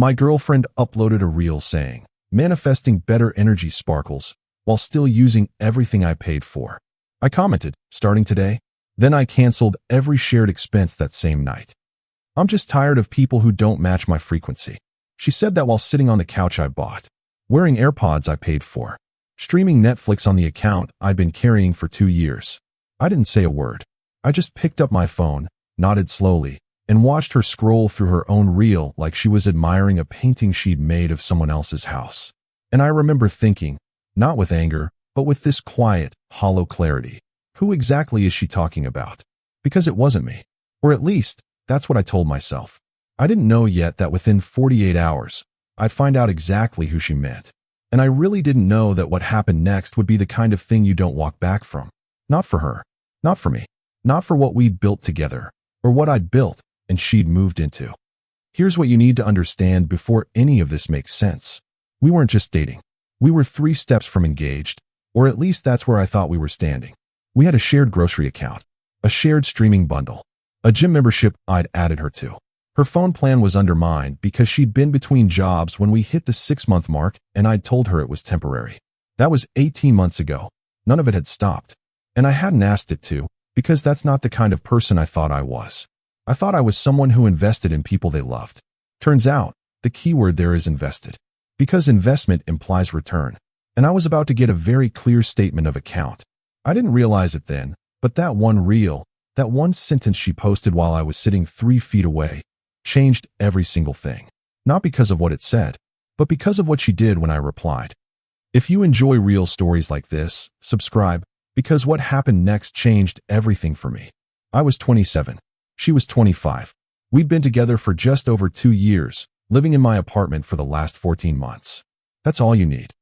My girlfriend uploaded a reel saying, manifesting better energy sparkles while still using everything I paid for. I commented, starting today. Then I canceled every shared expense that same night. I'm just tired of people who don't match my frequency. She said that while sitting on the couch I bought, wearing AirPods I paid for, streaming Netflix on the account I'd been carrying for 2 years. I didn't say a word. I just picked up my phone, nodded slowly, and watched her scroll through her own reel like she was admiring a painting she'd made of someone else's house. And I remember thinking, not with anger, but with this quiet, hollow clarity, who exactly is she talking about? Because it wasn't me. Or at least, that's what I told myself. I didn't know yet that within 48 hours, I'd find out exactly who she meant. And I really didn't know that what happened next would be the kind of thing you don't walk back from. Not for her. Not for me. Not for what we'd built together, or what I'd built and she'd moved into. Here's what you need to understand before any of this makes sense. We weren't just dating. We were 3 steps from engaged, or at least that's where I thought we were standing. We had a shared grocery account, a shared streaming bundle, a gym membership I'd added her to. Her phone plan was under mine because she'd been between jobs when we hit the 6-month mark and I'd told her it was temporary. That was 18 months ago. None of it had stopped. And I hadn't asked it to, because that's not the kind of person I thought I was. I thought I was someone who invested in people they loved. Turns out, the key word there is invested. Because investment implies return. And I was about to get a very clear statement of account. I didn't realize it then, but that one reel, that one sentence she posted while I was sitting 3 feet away, changed every single thing. Not because of what it said, but because of what she did when I replied. If you enjoy real stories like this, subscribe, because what happened next changed everything for me. I was 27. She was 25. We'd been together for just over 2 years, living in my apartment for the last 14 months. That's all you need.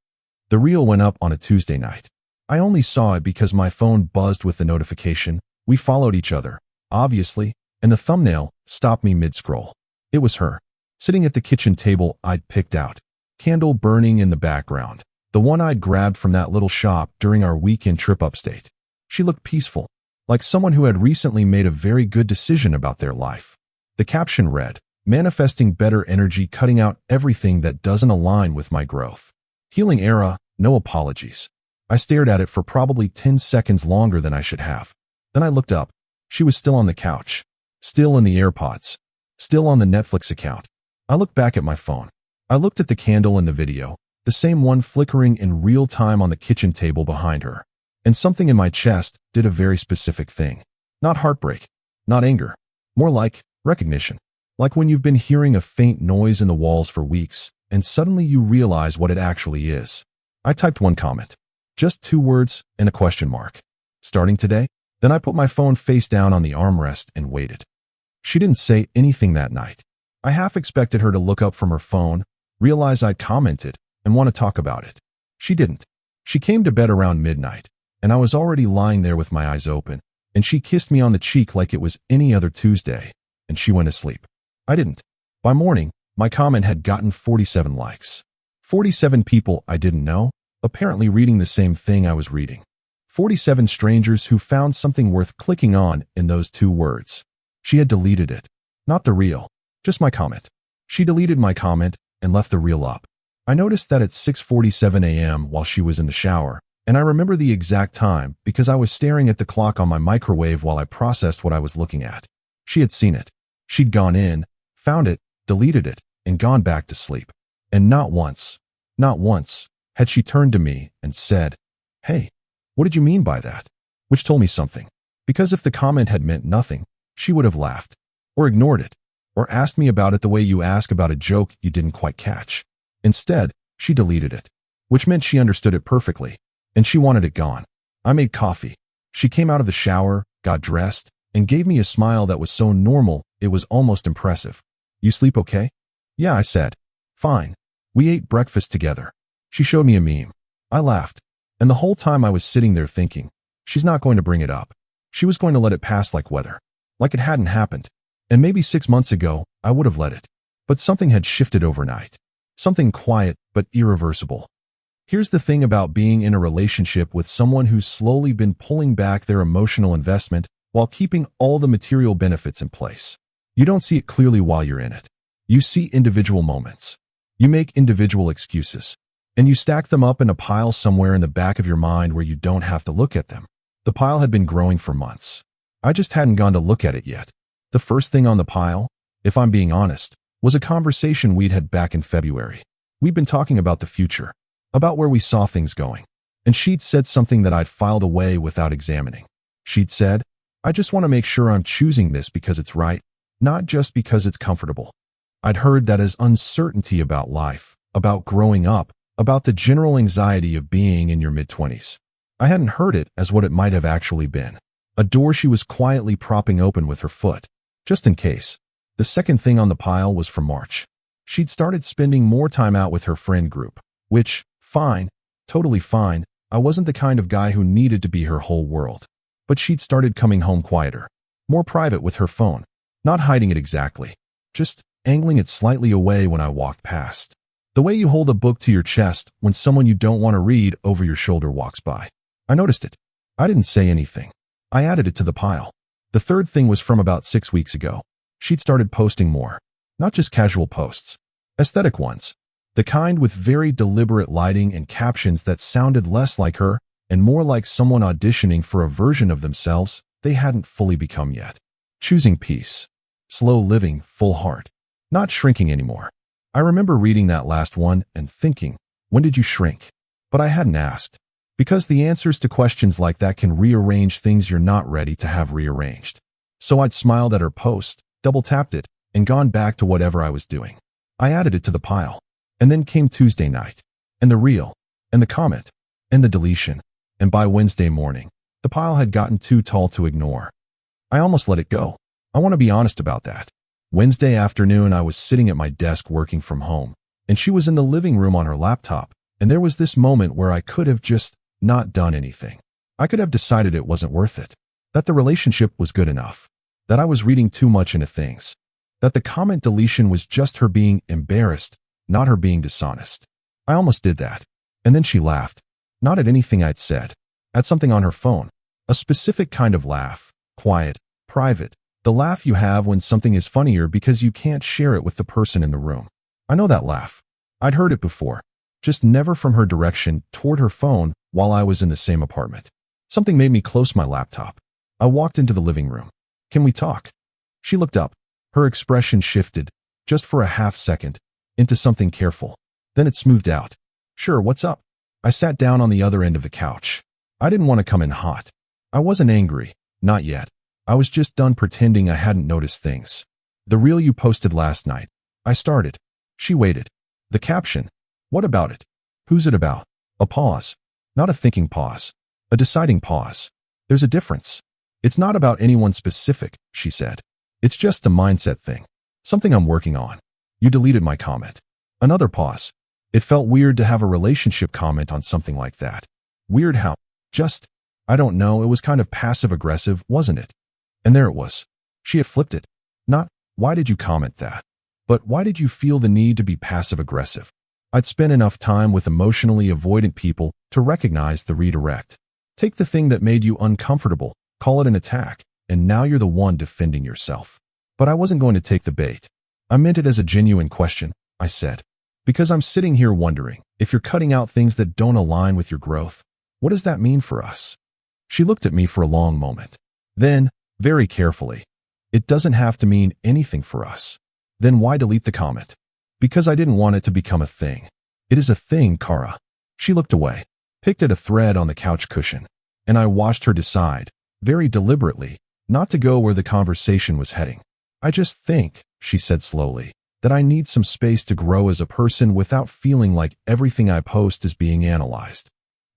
The reel went up on a Tuesday night. I only saw it because my phone buzzed with the notification. We followed each other, obviously, and the thumbnail stopped me mid-scroll. It was her, sitting at the kitchen table I'd picked out, candle burning in the background, the one I'd grabbed from that little shop during our weekend trip upstate. She looked peaceful, like someone who had recently made a very good decision about their life. The caption read, manifesting better energy, cutting out everything that doesn't align with my growth. Healing era, no apologies. I stared at it for probably 10 seconds longer than I should have. Then I looked up. She was still on the couch, still in the AirPods, still on the Netflix account. I looked back at my phone. I looked at the candle in the video, the same one flickering in real time on the kitchen table behind her. And something in my chest did a very specific thing. Not heartbreak, not anger, more like recognition. Like when you've been hearing a faint noise in the walls for weeks, and suddenly you realize what it actually is. I typed one comment. Just 2 words and a question mark. Starting today? Then I put my phone face down on the armrest and waited. She didn't say anything that night. I half expected her to look up from her phone, realize I'd commented, and want to talk about it. She didn't. She came to bed around midnight, and I was already lying there with my eyes open, and she kissed me on the cheek like it was any other Tuesday, and she went to sleep. I didn't. By morning, my comment had gotten 47 likes. 47 people I didn't know, apparently reading the same thing I was reading. 47 strangers who found something worth clicking on in those 2 words. She had deleted it. Not the reel, just my comment. She deleted my comment and left the reel up. I noticed that at 6:47 a.m. while she was in the shower, and I remember the exact time because I was staring at the clock on my microwave while I processed what I was looking at. She had seen it. She'd gone in, found it, deleted it, and gone back to sleep. And not once, had she turned to me and said, "Hey, what did you mean by that?" Which told me something. Because if the comment had meant nothing, she would have laughed, or ignored it, or asked me about it the way you ask about a joke you didn't quite catch. Instead, she deleted it, which meant she understood it perfectly, and she wanted it gone. I made coffee. She came out of the shower, got dressed, and gave me a smile that was so normal it was almost impressive. "You sleep okay?" "Yeah," I said. "Fine." We ate breakfast together. She showed me a meme. I laughed. And the whole time I was sitting there thinking, she's not going to bring it up. She was going to let it pass like weather. Like it hadn't happened. And maybe 6 months ago, I would have let it. But something had shifted overnight. Something quiet, but irreversible. Here's the thing about being in a relationship with someone who's slowly been pulling back their emotional investment while keeping all the material benefits in place. You don't see it clearly while you're in it. You see individual moments. You make individual excuses. And you stack them up in a pile somewhere in the back of your mind where you don't have to look at them. The pile had been growing for months. I just hadn't gone to look at it yet. The first thing on the pile, if I'm being honest, was a conversation we'd had back in February. We'd been talking about the future, about where we saw things going. And she'd said something that I'd filed away without examining. She'd said, "I just want to make sure I'm choosing this because it's right, not just because it's comfortable." I'd heard that as uncertainty about life, about growing up, about the general anxiety of being in your mid-20s. I hadn't heard it as what it might have actually been. A door she was quietly propping open with her foot, just in case. The second thing on the pile was from March. She'd started spending more time out with her friend group, which, fine, totally fine. I wasn't the kind of guy who needed to be her whole world. But she'd started coming home quieter, more private with her phone, not hiding it exactly, just angling it slightly away when I walked past. The way you hold a book to your chest when someone you don't want to read over your shoulder walks by. I noticed it. I didn't say anything. I added it to the pile. The third thing was from about 6 weeks ago. She'd started posting more, not just casual posts, aesthetic ones, the kind with very deliberate lighting and captions that sounded less like her and more like someone auditioning for a version of themselves they hadn't fully become yet. Choosing peace, slow living, full heart, not shrinking anymore. I remember reading that last one and thinking, when did you shrink? But I hadn't asked. Because the answers to questions like that can rearrange things you're not ready to have rearranged. So I'd smiled at her post, double-tapped it, and gone back to whatever I was doing. I added it to the pile. And then came Tuesday night, and the reel, and the comment, and the deletion. And by Wednesday morning, the pile had gotten too tall to ignore. I almost let it go. I want to be honest about that. Wednesday afternoon, I was sitting at my desk working from home, and she was in the living room on her laptop, and there was this moment where I could have just not done anything. I could have decided it wasn't worth it, that the relationship was good enough, that I was reading too much into things, that the comment deletion was just her being embarrassed, not her being dishonest. I almost did that. And then she laughed, not at anything I'd said, at something on her phone, a specific kind of laugh, quiet, private, the laugh you have when something is funnier because you can't share it with the person in the room. I know that laugh. I'd heard it before, just never from her direction toward her phone while I was in the same apartment. Something made me close my laptop. I walked into the living room. "Can we talk?" She looked up. Her expression shifted, just for a half second, into something careful. Then it smoothed out. "Sure, what's up?" I sat down on the other end of the couch. I didn't want to come in hot. I wasn't angry, not yet. I was just done pretending I hadn't noticed things. "The reel you posted last night." I started. She waited. "The caption. What about it? Who's it about?" A pause. Not a thinking pause. A deciding pause. "There's a difference. It's not about anyone specific," she said. "It's just a mindset thing. Something I'm working on." "You deleted my comment." Another pause. It felt weird to have a relationship comment on something like that. Weird how? Just, I don't know, it was kind of passive-aggressive, wasn't it? And there it was. She had flipped it. Not, "Why did you comment that?" but "Why did you feel the need to be passive-aggressive?" I'd spent enough time with emotionally avoidant people to recognize the redirect. Take the thing that made you uncomfortable, call it an attack, and now you're the one defending yourself. But I wasn't going to take the bait. I meant it as a genuine question, I said. Because I'm sitting here wondering, if you're cutting out things that don't align with your growth, what does that mean for us? She looked at me for a long moment. Then, very carefully, "It doesn't have to mean anything for us." "Then why delete the comment?" "Because I didn't want it to become a thing." "It is a thing, Kara." She looked away, picked at a thread on the couch cushion, and I watched her decide, very deliberately, not to go where the conversation was heading. "I just think," she said slowly, "that I need some space to grow as a person without feeling like everything I post is being analyzed."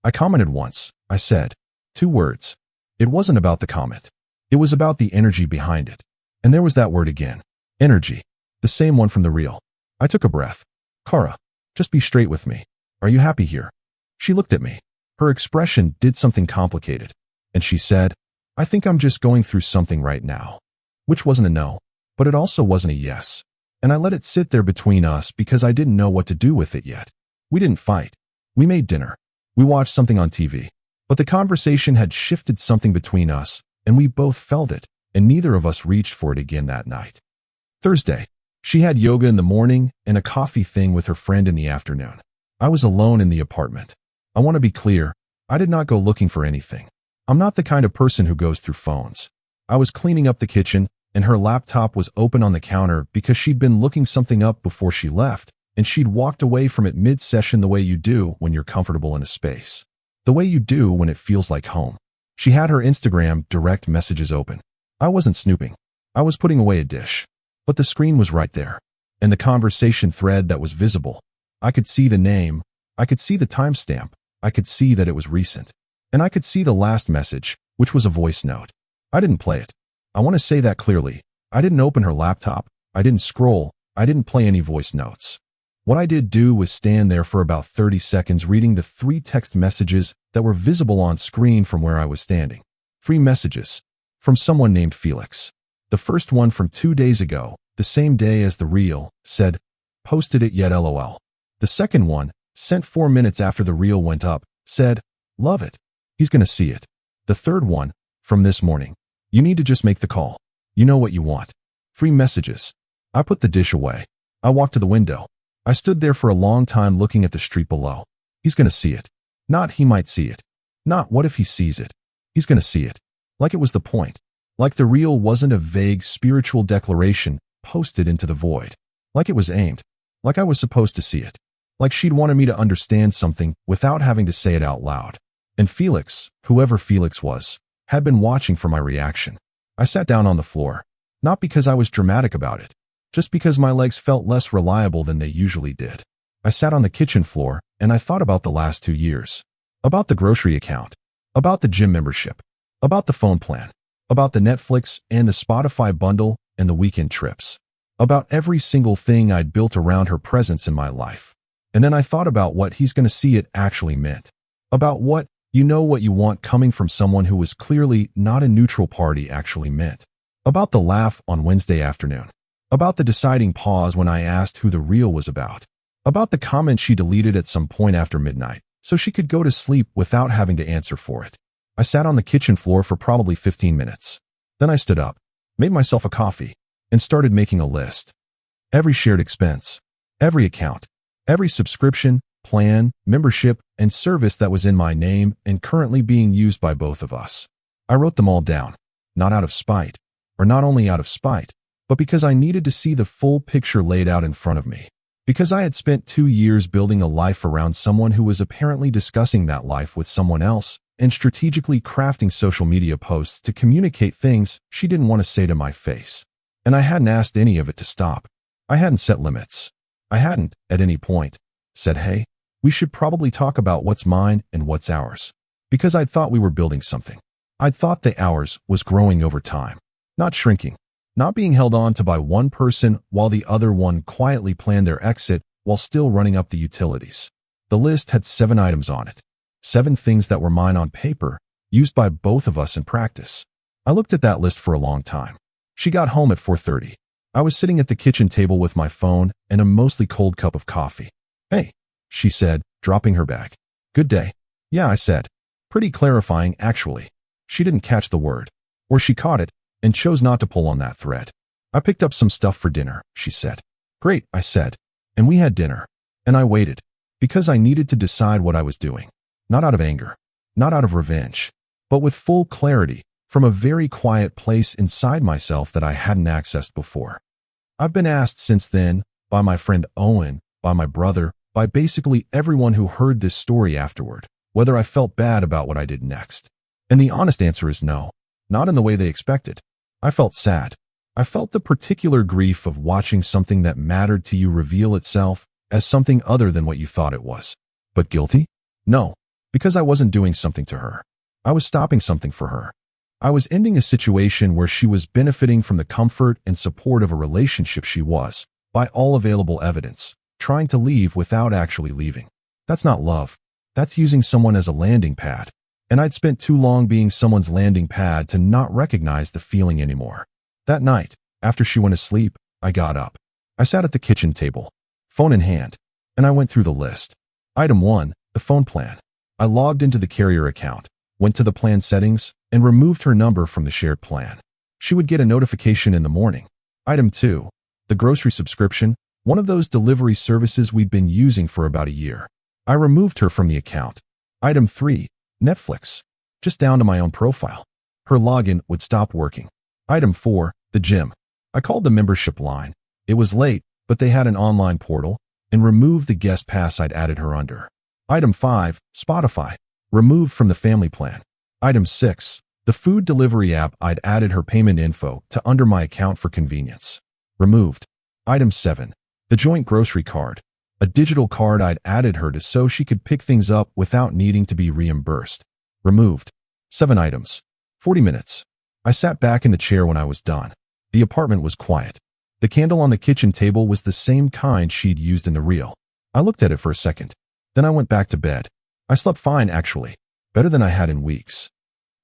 "I commented once," I said. 2 words. It wasn't about the comment. It was about the energy behind it. And there was that word again. Energy. The same one from the reel. I took a breath. "Kara, just be straight with me. Are you happy here?" She looked at me. Her expression did something complicated. And she said, "I think I'm just going through something right now." Which wasn't a no, but it also wasn't a yes. And I let it sit there between us because I didn't know what to do with it yet. We didn't fight. We made dinner. We watched something on TV. But the conversation had shifted something between us, and we both felt it, and neither of us reached for it again that night. Thursday. She had yoga in the morning and a coffee thing with her friend in the afternoon. I was alone in the apartment. I want to be clear, I did not go looking for anything. I'm not the kind of person who goes through phones. I was cleaning up the kitchen, and her laptop was open on the counter because she'd been looking something up before she left, and she'd walked away from it mid-session the way you do when you're comfortable in a space. The way you do when it feels like home. She had her Instagram direct messages open. I wasn't snooping. I was putting away a dish. But the screen was right there. And the conversation thread that was visible. I could see the name. I could see the timestamp. I could see that it was recent. And I could see the last message, which was a voice note. I didn't play it. I want to say that clearly. I didn't open her laptop. I didn't scroll. I didn't play any voice notes. What I did do was stand there for about 30 seconds reading the 3 text messages that were visible on screen from where I was standing. 3 messages. From someone named Felix. The first one from 2 days ago, the same day as the reel, said, "Posted it yet LOL." The second one, sent 4 minutes after the reel went up, said, "Love it. He's gonna see it." The third one, from this morning, "You need to just make the call. You know what you want." 3 messages. I put the dish away. I walked to the window. I stood there for a long time looking at the street below. He's gonna see it. Not he might see it. Not what if he sees it. He's gonna see it. Like it was the point. Like the reel wasn't a vague spiritual declaration posted into the void. Like it was aimed. Like I was supposed to see it. Like she'd wanted me to understand something without having to say it out loud. And Felix, whoever Felix was, had been watching for my reaction. I sat down on the floor. Not because I was dramatic about it. Just because my legs felt less reliable than they usually did. I sat on the kitchen floor, and I thought about the last 2 years. About the grocery account. About the gym membership. About the phone plan. About the Netflix and the Spotify bundle and the weekend trips. About every single thing I'd built around her presence in my life. And then I thought about what he's going to see it actually meant. About what, you know what you want coming from someone who was clearly not a neutral party actually meant. About the laugh on Wednesday afternoon. About the deciding pause when I asked who the reel was about. About the comment she deleted at some point after midnight, so she could go to sleep without having to answer for it. I sat on the kitchen floor for probably 15 minutes. Then I stood up, made myself a coffee, and started making a list. Every shared expense, every account, every subscription, plan, membership, and service that was in my name and currently being used by both of us. I wrote them all down, not out of spite, or not only out of spite, but because I needed to see the full picture laid out in front of me. Because I had spent 2 years building a life around someone who was apparently discussing that life with someone else and strategically crafting social media posts to communicate things she didn't want to say to my face. And I hadn't asked any of it to stop. I hadn't set limits. I hadn't, at any point, said, "Hey, we should probably talk about what's mine and what's ours." Because I'd thought we were building something. I'd thought the ours was growing over time, not shrinking. Not being held on to by one person while the other one quietly planned their exit while still running up the utilities. The list had 7 items on it. 7 things that were mine on paper, used by both of us in practice. I looked at that list for a long time. She got home at 4:30. I was sitting at the kitchen table with my phone and a mostly cold cup of coffee. "Hey," she said, dropping her bag. "Good day." "Yeah," I said. Pretty clarifying, actually. She didn't catch the word. Or she caught it and chose not to pull on that thread. "I picked up some stuff for dinner," she said. "Great," I said. And we had dinner. And I waited. Because I needed to decide what I was doing. Not out of anger. Not out of revenge. But with full clarity, from a very quiet place inside myself that I hadn't accessed before. I've been asked since then, by my friend Owen, by my brother, by basically everyone who heard this story afterward, whether I felt bad about what I did next. And the honest answer is no. Not in the way they expected. I felt sad. I felt the particular grief of watching something that mattered to you reveal itself as something other than what you thought it was. But guilty? No, because I wasn't doing something to her. I was stopping something for her. I was ending a situation where she was benefiting from the comfort and support of a relationship she was, by all available evidence, trying to leave without actually leaving. That's not love. That's using someone as a landing pad. And I'd spent too long being someone's landing pad to not recognize the feeling anymore. That night, after she went to sleep, I got up. I sat at the kitchen table, phone in hand, and I went through the list. Item 1, the phone plan. I logged into the carrier account, went to the plan settings, and removed her number from the shared plan. She would get a notification in the morning. Item 2, the the grocery subscription, one of those delivery services we'd been using for about a year. I removed her from the account. Item 3, Netflix. Just down to my own profile. Her login would stop working. Item 4, the gym. I called the membership line. It was late, but they had an online portal, and removed the guest pass I'd added her under. Item 5, Spotify. Removed from the family plan. Item 6, the food delivery app I'd added her payment info to under my account for convenience. Removed. Item 7, the joint grocery card. A digital card I'd added her to so she could pick things up without needing to be reimbursed. Removed. 7 items. 40 minutes. I sat back in the chair when I was done. The apartment was quiet. The candle on the kitchen table was the same kind she'd used in the reel. I looked at it for a second. Then I went back to bed. I slept fine, actually. Better than I had in weeks.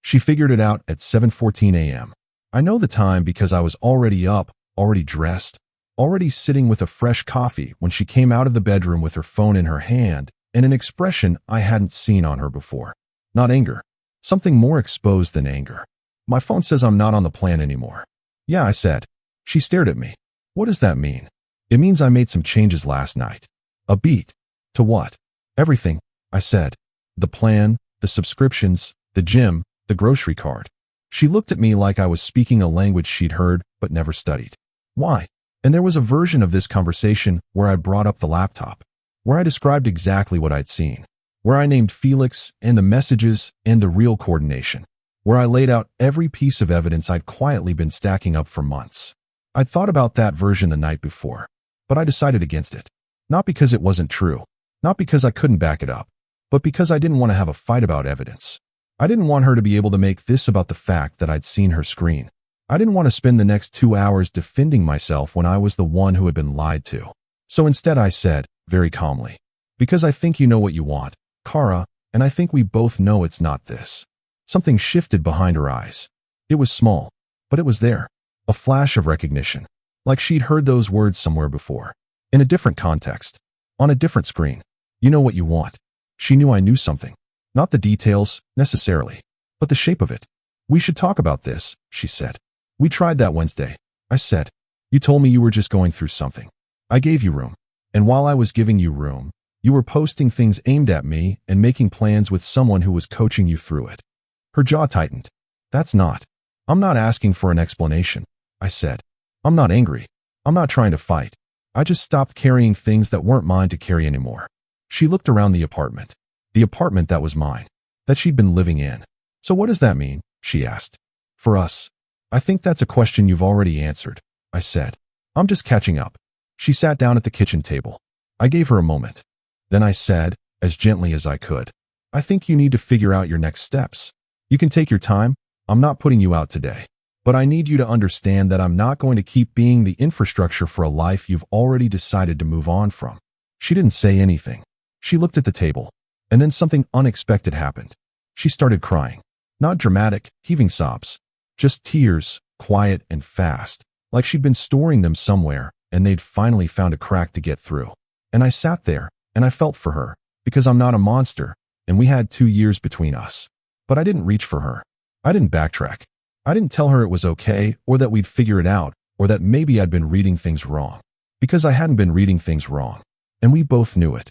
She figured it out at 7:14 a.m. I know the time because I was already up, already dressed, already sitting with a fresh coffee when she came out of the bedroom with her phone in her hand and an expression I hadn't seen on her before. Not anger. Something more exposed than anger. My phone says I'm not on the plan anymore. Yeah, I said. She stared at me. What does that mean? It means I made some changes last night. A beat. To what? Everything, I said. The plan, the subscriptions, the gym, the grocery card. She looked at me like I was speaking a language she'd heard but never studied. Why? And there was a version of this conversation where I brought up the laptop, where I described exactly what I'd seen, where I named Felix and the messages and the real coordination, where I laid out every piece of evidence I'd quietly been stacking up for months. I'd thought about that version the night before, but I decided against it. Not because it wasn't true, not because I couldn't back it up, but because I didn't want to have a fight about evidence. I didn't want her to be able to make this about the fact that I'd seen her screen. I didn't want to spend the next 2 hours defending myself when I was the one who had been lied to. So instead I said, very calmly, because I think you know what you want, Kara, and I think we both know it's not this. Something shifted behind her eyes. It was small, but it was there. A flash of recognition, like she'd heard those words somewhere before. In a different context. On a different screen. You know what you want. She knew I knew something. Not the details, necessarily, but the shape of it. We should talk about this, she said. We tried that Wednesday, I said. You told me you were just going through something. I gave you room. And while I was giving you room, you were posting things aimed at me and making plans with someone who was coaching you through it. Her jaw tightened. That's not. I'm not asking for an explanation, I said. I'm not angry. I'm not trying to fight. I just stopped carrying things that weren't mine to carry anymore. She looked around the apartment that was mine, that she'd been living in. So what does that mean? She asked. For us. I think that's a question you've already answered, I said. I'm just catching up. She sat down at the kitchen table. I gave her a moment. Then I said, as gently as I could, I think you need to figure out your next steps. You can take your time. I'm not putting you out today. But I need you to understand that I'm not going to keep being the infrastructure for a life you've already decided to move on from. She didn't say anything. She looked at the table. And then something unexpected happened. She started crying. Not dramatic, heaving sobs. Just tears, quiet and fast, like she'd been storing them somewhere and they'd finally found a crack to get through. And I sat there, and I felt for her, because I'm not a monster, and we had 2 years between us. But I didn't reach for her. I didn't backtrack. I didn't tell her it was okay, or that we'd figure it out, or that maybe I'd been reading things wrong. Because I hadn't been reading things wrong. And we both knew it.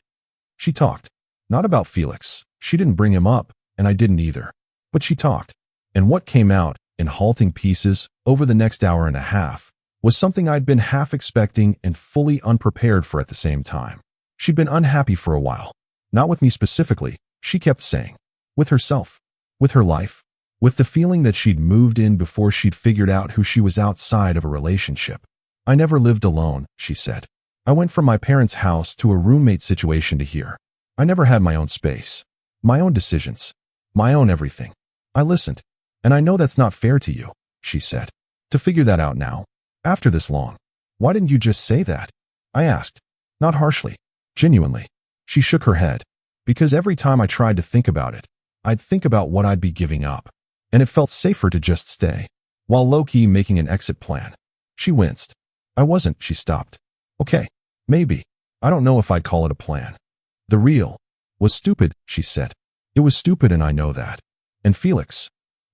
She talked. Not about Felix. She didn't bring him up, and I didn't either. But she talked. And what came out, in halting pieces, over the next hour and a half, was something I'd been half expecting and fully unprepared for at the same time. She'd been unhappy for a while. Not with me specifically, she kept saying. With herself. With her life. With the feeling that she'd moved in before she'd figured out who she was outside of a relationship. I never lived alone, she said. I went from my parents' house to a roommate situation to here. I never had my own space. My own decisions. My own everything. I listened. And I know that's not fair to you, she said. To figure that out now. After this long. Why didn't you just say that? I asked. Not harshly. Genuinely. She shook her head. Because every time I tried to think about it, I'd think about what I'd be giving up. And it felt safer to just stay. While low-key making an exit plan. She winced. I wasn't, she stopped. Okay. Maybe. I don't know if I'd call it a plan. The real was stupid, she said. It was stupid and I know that. And Felix.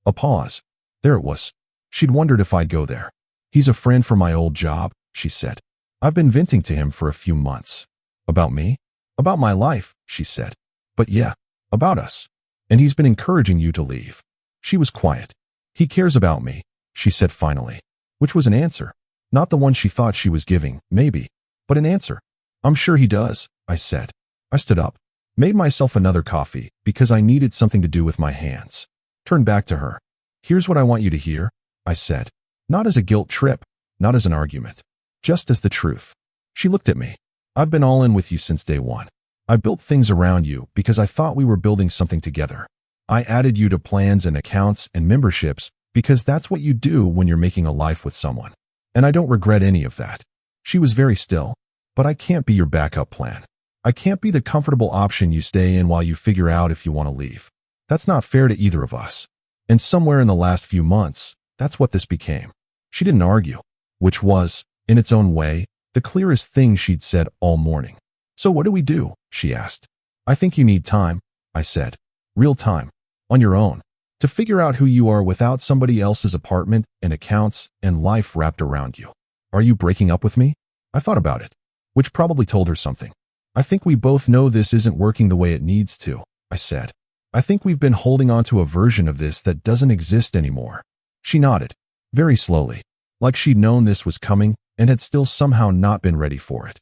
A pause. There it was. She'd wondered if I'd go there. He's a friend from my old job, she said. I've been venting to him for a few months. About me? About my life, she said. But yeah, about us. And he's been encouraging you to leave. She was quiet. He cares about me, she said finally, which was an answer. Not the one she thought she was giving, maybe, but an answer. I'm sure he does, I said. I stood up, made myself another coffee because I needed something to do with my hands. Turned back to her. Here's what I want you to hear, I said. Not as a guilt trip, not as an argument, just as the truth. She looked at me. I've been all in with you since day one. I built things around you because I thought we were building something together. I added you to plans and accounts and memberships because that's what you do when you're making a life with someone. And I don't regret any of that. She was very still. But I can't be your backup plan. I can't be the comfortable option you stay in while you figure out if you want to leave. That's not fair to either of us. And somewhere in the last few months, that's what this became. She didn't argue, which was, in its own way, the clearest thing she'd said all morning. So what do we do? She asked. I think you need time, I said. Real time. On your own. To figure out who you are without somebody else's apartment and accounts and life wrapped around you. Are you breaking up with me? I thought about it, which probably told her something. I think we both know this isn't working the way it needs to, I said. I think we've been holding on to a version of this that doesn't exist anymore. She nodded, very slowly, like she'd known this was coming and had still somehow not been ready for it.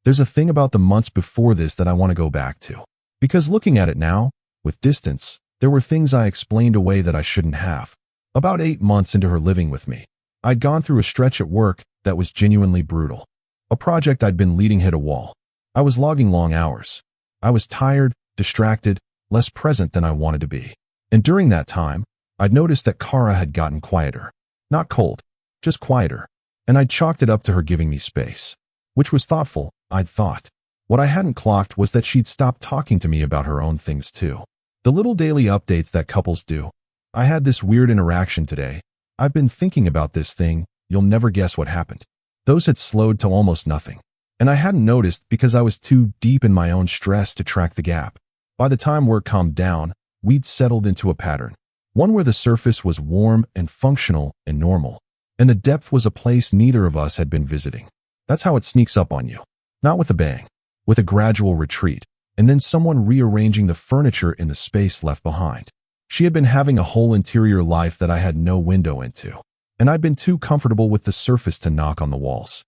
There's a thing about the months before this that I want to go back to. Because looking at it now, with distance, there were things I explained away that I shouldn't have. About 8 months into her living with me, I'd gone through a stretch at work that was genuinely brutal. A project I'd been leading hit a wall. I was logging long hours. I was tired, distracted, less present than I wanted to be. And during that time, I'd noticed that Kara had gotten quieter. Not cold, just quieter. And I'd chalked it up to her giving me space. Which was thoughtful, I'd thought. What I hadn't clocked was that she'd stopped talking to me about her own things too. The little daily updates that couples do. I had this weird interaction today. I've been thinking about this thing, you'll never guess what happened. Those had slowed to almost nothing. And I hadn't noticed because I was too deep in my own stress to track the gap. By the time work calmed down, we'd settled into a pattern. One where the surface was warm and functional and normal. And the depth was a place neither of us had been visiting. That's how it sneaks up on you. Not with a bang. With a gradual retreat. And then someone rearranging the furniture in the space left behind. She had been having a whole interior life that I had no window into. And I'd been too comfortable with the surface to knock on the walls.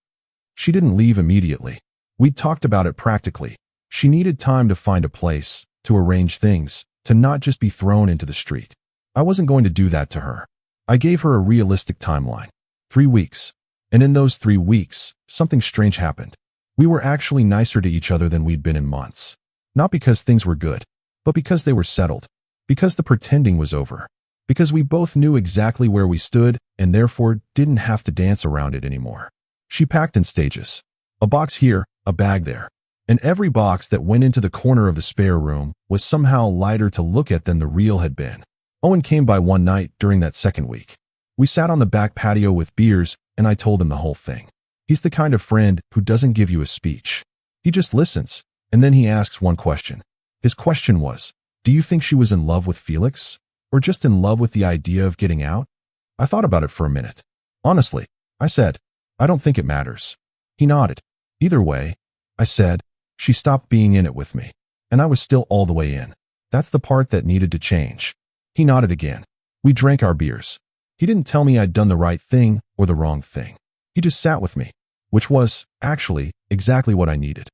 She didn't leave immediately. We'd talked about it practically. She needed time to find a place, to arrange things, to not just be thrown into the street. I wasn't going to do that to her. I gave her a realistic timeline. 3 weeks. And in those 3 weeks, something strange happened. We were actually nicer to each other than we'd been in months. Not because things were good, but because they were settled. Because the pretending was over. Because we both knew exactly where we stood and therefore didn't have to dance around it anymore. She packed in stages. A box here, a bag there. And every box that went into the corner of the spare room was somehow lighter to look at than the real had been. Owen came by one night during that second week. We sat on the back patio with beers and I told him the whole thing. He's the kind of friend who doesn't give you a speech. He just listens, and then he asks one question. His question was, do you think she was in love with Felix? Or just in love with the idea of getting out? I thought about it for a minute. Honestly, I said, I don't think it matters. He nodded. Either way, I said, she stopped being in it with me. And I was still all the way in. That's the part that needed to change. He nodded again. We drank our beers. He didn't tell me I'd done the right thing or the wrong thing. He just sat with me, which was, actually, exactly what I needed.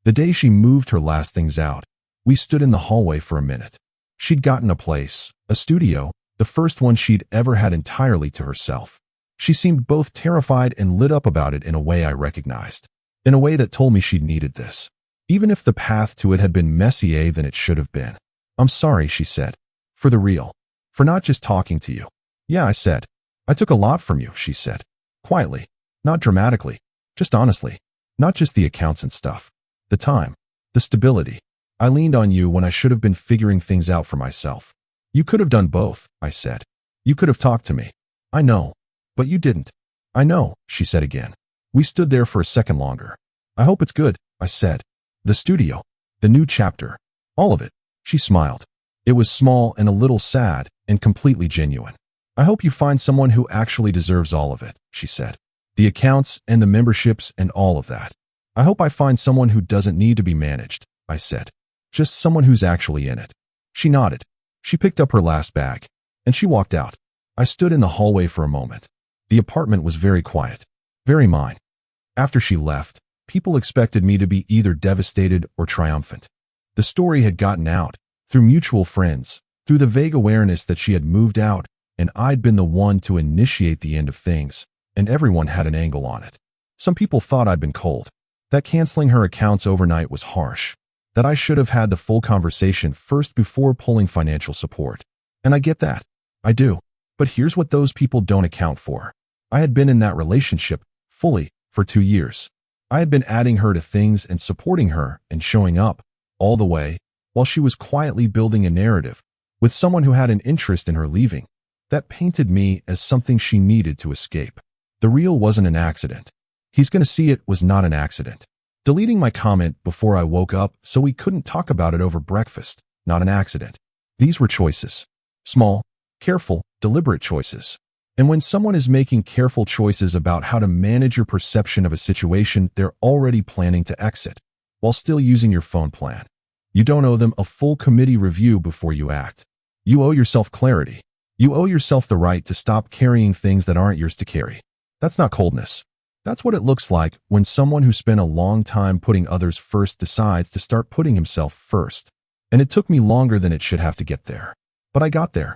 The day she moved her last things out, we stood in the hallway for a minute. She'd gotten a place, a studio, the first one she'd ever had entirely to herself. She seemed both terrified and lit up about it in a way I recognized. In a way that told me she'd needed this. Even if the path to it had been messier than it should have been. I'm sorry, she said. For the real. For not just talking to you. Yeah, I said. I took a lot from you, she said. Quietly. Not dramatically. Just honestly. Not just the accounts and stuff. The time. The stability. I leaned on you when I should have been figuring things out for myself. You could have done both, I said. You could have talked to me. I know. But you didn't. I know, she said again. We stood there for a second longer. I hope it's good, I said. The studio. The new chapter. All of it. She smiled. It was small and a little sad and completely genuine. I hope you find someone who actually deserves all of it, she said. The accounts and the memberships and all of that. I hope I find someone who doesn't need to be managed, I said. Just someone who's actually in it. She nodded. She picked up her last bag, and she walked out. I stood in the hallway for a moment. The apartment was very quiet. Very mine. After she left, people expected me to be either devastated or triumphant. The story had gotten out, through mutual friends, through the vague awareness that she had moved out, and I'd been the one to initiate the end of things, and everyone had an angle on it. Some people thought I'd been cold, that canceling her accounts overnight was harsh, that I should have had the full conversation first before pulling financial support. And I get that. I do. But here's what those people don't account for. I had been in that relationship, fully, for 2 years. I had been adding her to things and supporting her and showing up, all the way, while she was quietly building a narrative, with someone who had an interest in her leaving, that painted me as something she needed to escape. The real wasn't an accident. He's gonna see it was not an accident. Deleting my comment before I woke up so we couldn't talk about it over breakfast, not an accident. These were choices. Small, careful, deliberate choices. And when someone is making careful choices about how to manage your perception of a situation, they're already planning to exit, while still using your phone plan. You don't owe them a full committee review before you act. You owe yourself clarity. You owe yourself the right to stop carrying things that aren't yours to carry. That's not coldness. That's what it looks like when someone who spent a long time putting others first decides to start putting himself first. And it took me longer than it should have to get there. But I got there.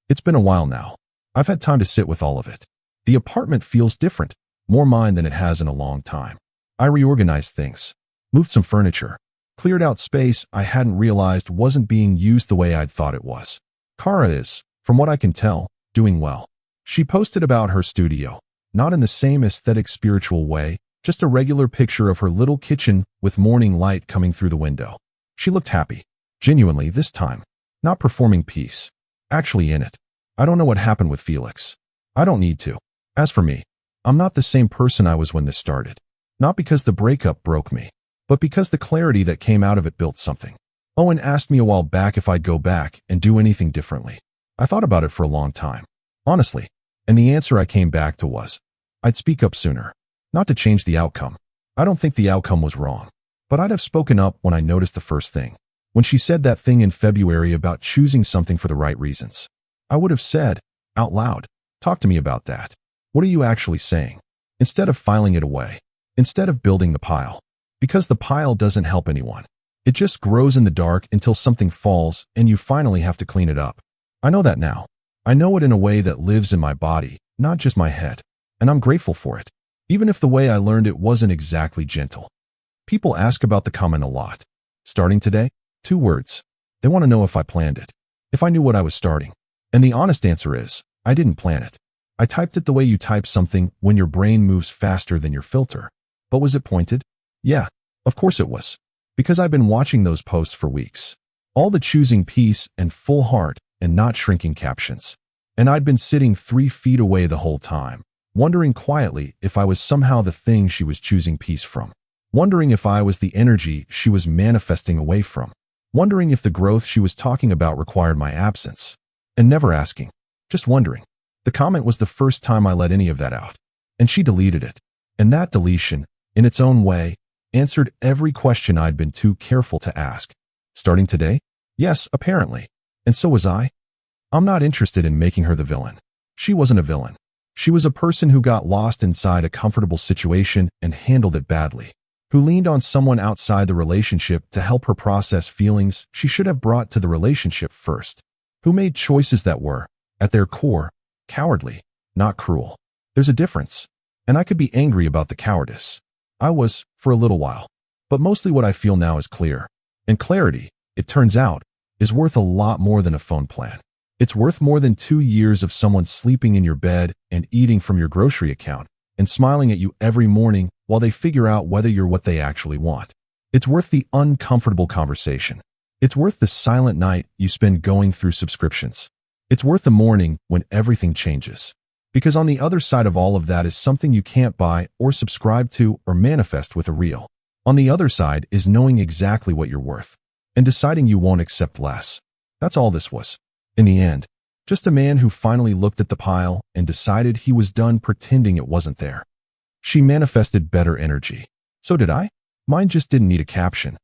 It's been a while now. I've had time to sit with all of it. The apartment feels different, more mine than it has in a long time. I reorganized things, moved some furniture, cleared out space I hadn't realized wasn't being used the way I'd thought it was. Kara is, from what I can tell, doing well. She posted about her studio, not in the same aesthetic spiritual way, just a regular picture of her little kitchen with morning light coming through the window. She looked happy, genuinely this time, not performing peace, actually in it. I don't know what happened with Felix. I don't need to. As for me, I'm not the same person I was when this started. Not because the breakup broke me, but because the clarity that came out of it built something. Owen asked me a while back if I'd go back and do anything differently. I thought about it for a long time, honestly, and the answer I came back to was, I'd speak up sooner. Not to change the outcome. I don't think the outcome was wrong, but I'd have spoken up when I noticed the first thing. When she said that thing in February about choosing something for the right reasons. I would have said, out loud, talk to me about that. What are you actually saying? Instead of filing it away. Instead of building the pile. Because the pile doesn't help anyone. It just grows in the dark until something falls and you finally have to clean it up. I know that now. I know it in a way that lives in my body, not just my head. And I'm grateful for it. Even if the way I learned it wasn't exactly gentle. People ask about the comment a lot. Starting today? 2 words. They want to know if I planned it. If I knew what I was starting. And the honest answer is, I didn't plan it. I typed it the way you type something when your brain moves faster than your filter. But was it pointed? Yeah, of course it was. Because I've been watching those posts for weeks. All the choosing peace and full heart and not shrinking captions. And I'd been sitting 3 feet away the whole time, wondering quietly if I was somehow the thing she was choosing peace from. Wondering if I was the energy she was manifesting away from. Wondering if the growth she was talking about required my absence. And never asking, just wondering. The comment was the first time I let any of that out. And she deleted it. And that deletion, in its own way, answered every question I'd been too careful to ask. Starting today? Yes, apparently. And so was I. I'm not interested in making her the villain. She wasn't a villain. She was a person who got lost inside a comfortable situation and handled it badly. Who leaned on someone outside the relationship to help her process feelings she should have brought to the relationship first. Who made choices that were, at their core, cowardly, not cruel. There's a difference. And I could be angry about the cowardice. I was, for a little while. But mostly what I feel now is clear. And clarity, it turns out, is worth a lot more than a phone plan. It's worth more than 2 years of someone sleeping in your bed and eating from your grocery account and smiling at you every morning while they figure out whether you're what they actually want. It's worth the uncomfortable conversation. It's worth the silent night you spend going through subscriptions. It's worth the morning when everything changes. Because on the other side of all of that is something you can't buy or subscribe to or manifest with a reel. On the other side is knowing exactly what you're worth and deciding you won't accept less. That's all this was. In the end, just a man who finally looked at the pile and decided he was done pretending it wasn't there. She manifested better energy. So did I. Mine just didn't need a caption.